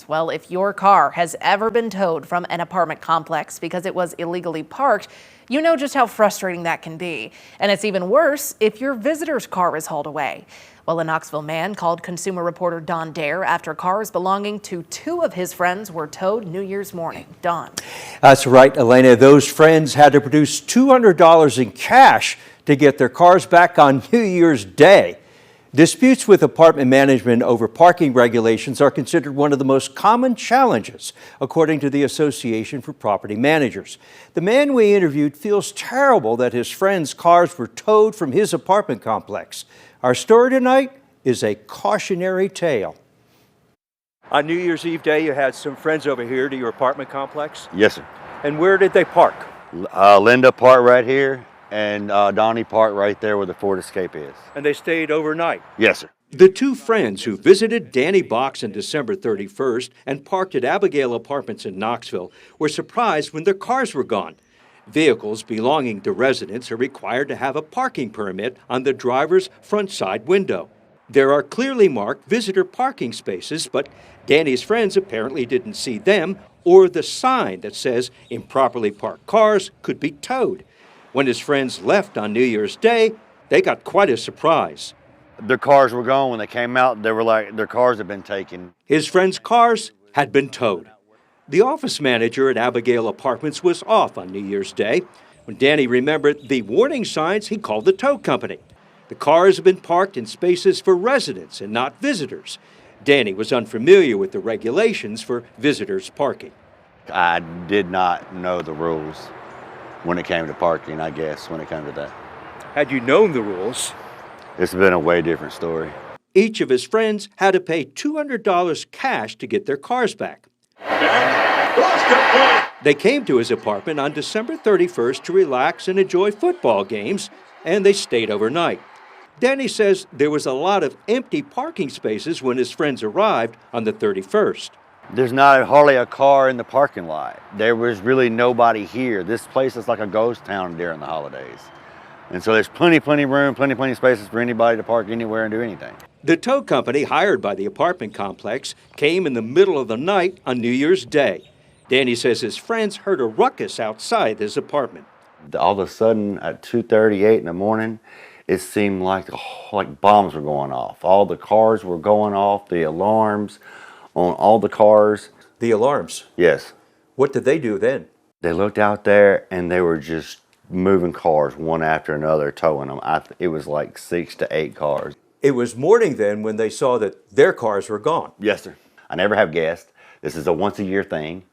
Well, if your car has ever been towed from an apartment complex because it was illegally parked, you know just how frustrating that can be. And it's even worse if your visitor's car is hauled away. Well, a Knoxville man called consumer reporter Don Dare after cars belonging to two of his friends were towed New Year's morning. Don. That's right, Elena. Those friends had to produce $200 in cash to get their cars back on New Year's Day. Disputes with apartment management over parking regulations are considered one of the most common challenges, according to the Association for Property Managers. The man we interviewed feels terrible that his friends' cars were towed from his apartment complex. Our story tonight is a cautionary tale. On New Year's Eve day, you had some friends over here to your apartment complex? Yes, sir. And where did they park? Linda parked right here, and Donnie parked right there where the Ford Escape is. And they stayed overnight? Yes, sir. The two friends who visited Danny Box on December 31st and parked at Abigail Apartments in Knoxville were surprised when their cars were gone. Vehicles belonging to residents are required to have a parking permit on the driver's front side window. There are clearly marked visitor parking spaces, but Danny's friends apparently didn't see them or the sign that says improperly parked cars could be towed. When his friends left on New Year's Day, they got quite a surprise. Their cars were gone. When they came out, they were like, their cars had been taken. His friends' cars had been towed. The office manager at Abigail Apartments was off on New Year's Day. When Danny remembered the warning signs, he called the tow company. The cars had been parked in spaces for residents and not visitors. Danny was unfamiliar with the regulations for visitors parking. I did not know the rules when it came to parking, I guess, when it came to that. Had you known the rules, It's been a way different story. each of his friends had to pay $200 cash to get their cars back. They came to his apartment on December 31st to relax and enjoy football games, and they stayed overnight. Danny says there was a lot of empty parking spaces when his friends arrived on the 31st. There's not hardly a car in the parking lot. There was really nobody here. This place is like a ghost town during the holidays. And so there's plenty room, plenty spaces for anybody to park anywhere and do anything. The tow company hired by the apartment complex came in the middle of the night on New Year's Day. Danny says his friends heard a ruckus outside his apartment. All of a sudden at 2:38 in the morning, it seemed like bombs were going off. All the cars were going off, the alarms on all the cars. The alarms? Yes. What did they do then? They looked out there and they were just moving cars one after another, towing them. It was like 6 to 8 cars. It was morning then when they saw that their cars were gone. Yes, sir. I never have guests. This is a once-a-year thing.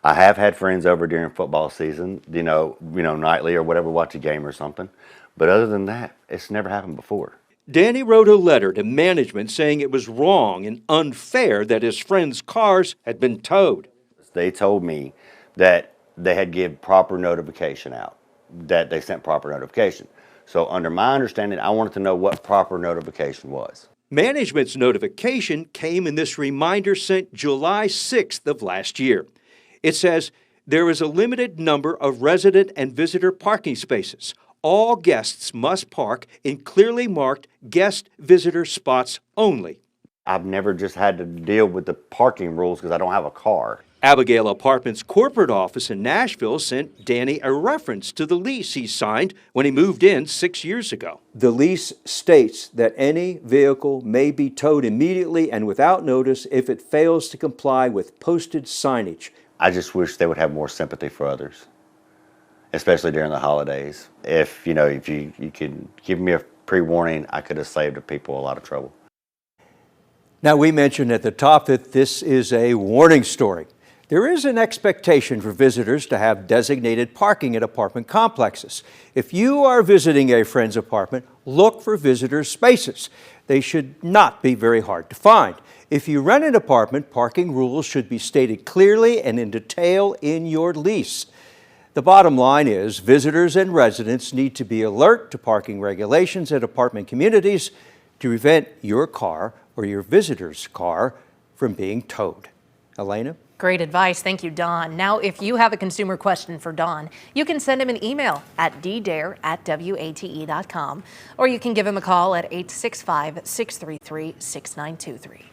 I have had friends over during football season, nightly or whatever, watch a game or something. But other than that, it's never happened before. Danny wrote a letter to management saying it was wrong and unfair that his friends' cars had been towed. They told me that they had given proper notification out, that they sent proper notification. So under my understanding, I wanted to know what proper notification was. Management's notification came in this reminder sent July 6th of last year. It says there is a limited number of resident and visitor parking spaces. All guests must park in clearly marked guest visitor spots only. I've never just had to deal with the parking rules because I don't have a car. Abigail Apartments' corporate office in Nashville sent Danny a reference to the lease he signed when he moved in 6 years ago. The lease states that any vehicle may be towed immediately and without notice if it fails to comply with posted signage. I just wish they would have more sympathy for others, especially during the holidays. If you could give me a pre-warning, I could have saved the people a lot of trouble. Now, we mentioned at the top that this is a warning story. There is an expectation for visitors to have designated parking at apartment complexes. If you are visiting a friend's apartment, look for visitor spaces. They should not be very hard to find. If you rent an apartment, parking rules should be stated clearly and in detail in your lease. The bottom line is visitors and residents need to be alert to parking regulations at apartment communities to prevent your car or your visitor's car from being towed. Elena? Great advice. Thank you, Don. Now, if you have a consumer question for Don, you can send him an email at ddare@wate.com, or you can give him a call at 865-633-6923.